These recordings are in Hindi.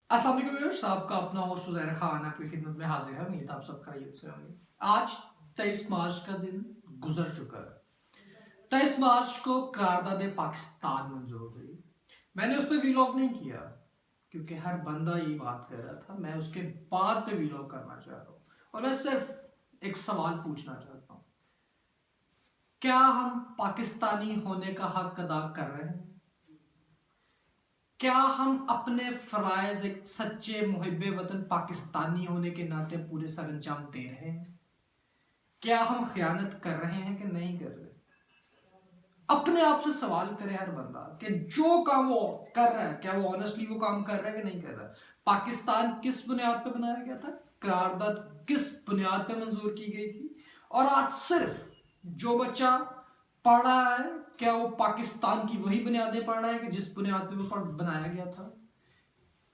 अस्सलाम वालेकुम व्यूअर्स, आपका अपना होस्ट उज़ैर खान आपकी खिदमत में हाजिर है। उम्मीद आप सब खैरियत से होंगे। आज 23 मार्च का दिन गुजर चुका है। 23 मार्च को करारदाद पाकिस्तान मंजूर हुई। मैंने उस पर वीलॉग नहीं किया क्योंकि हर बंदा ये बात कर रहा था। मैं उसके बाद पे वीलॉग करना चाह रहा हूँ और मैं सिर्फ एक सवाल पूछना चाहता हूँ, क्या हम पाकिस्तानी होने का हक अदा कर रहे हैं? क्या हम अपने फराइज एक सच्चे मुहिब्बे वतन पाकिस्तानी होने के नाते पूरे सर अंजाम दे रहे हैं? क्या हम खयानत कर रहे हैं कि नहीं कर रहे? अपने आप से सवाल करे हर बंदा कि जो काम वो कर रहा है, क्या वो ऑनेस्टली वो काम कर रहा है कि नहीं कर रहा? पाकिस्तान किस बुनियाद पे बनाया गया था? करारदाद किस बुनियाद पे मंजूर की गई थी? और आज सिर्फ जो बच्चा पढ़ रहा है, क्या वो पाकिस्तान की वही बुनियादें पढ़ रहा है कि जिस बुनियाद पे वो बनाया गया था?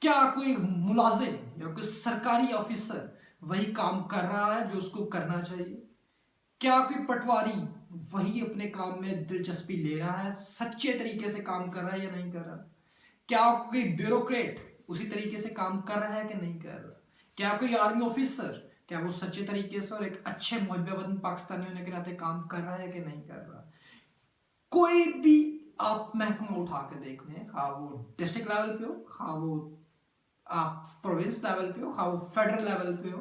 क्या कोई मुलाजिम या कोई सरकारी ऑफिसर वही काम कर रहा है जो उसको करना चाहिए? क्या कोई पटवारी वही अपने काम में दिलचस्पी ले रहा है, सच्चे तरीके से काम कर रहा है या नहीं कर रहा? क्या कोई ब्यूरोक्रेट उसी तरीके से काम कर रहा है कि नहीं कर रहा? क्या कोई आर्मी ऑफिसर, क्या वो सच्चे तरीके से और एक अच्छे मुहिब्बे वतन पाकिस्तानी होने के नाते काम कर रहा है कि नहीं कर रहा? कोई भी आप महकमा उठा के देख लें, खा वो डिस्ट्रिक्ट लेवल पे हो, खा वो आप प्रोविंस लेवल पे हो, खा वो फेडरल लेवल पे हो,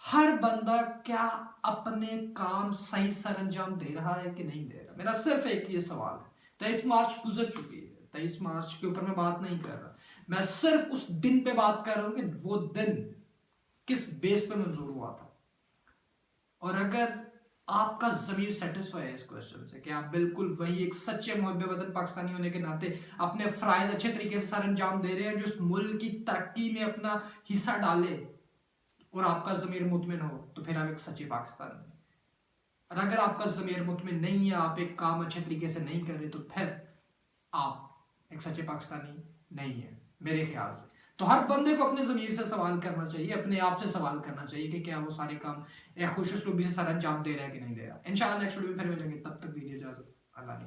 हर बंदा क्या अपने काम सही सर अंजाम दे रहा है कि नहीं दे रहा? मेरा सिर्फ एक ये सवाल है। 23 मार्च गुजर चुकी है, 23 मार्च के ऊपर मैं बात नहीं कर रहा। मैं सिर्फ उस दिन पे बात कर रहा हूं कि वो दिन किस बेस पे मंजूर हुआ था। और अगर आपका जमीर सेटिस्फाई है इस क्वेश्चन से कि आप बिल्कुल वही एक सच्चे मुहब्बे वतन पाकिस्तानी होने के नाते अपने फ्राइज अच्छे तरीके से सर अंजाम दे रहे हैं, जो इस मुल्क की तरक्की में अपना हिस्सा डाले, और आपका ज़मीर मुतमिन हो, तो फिर आप एक सच्चे पाकिस्तानी हैं। और अगर आपका ज़मीर मुतमिन नहीं है, आप एक काम अच्छे तरीके से नहीं कर रहे, तो फिर आप एक सच्चे पाकिस्तानी नहीं है मेरे ख्याल से। तो हर बंदे को अपने ज़मीर से सवाल करना चाहिए, अपने आप से सवाल करना चाहिए कि क्या वो सारे काम एक खुश उसलूबी से सर अंजाम दे रहा है कि नहीं दे रहा। इंशाल्लाह नेक्स्ट वीडियो में फिर मिलेंगे, तब तक दीजिए इजाज़त। अल्लाह ने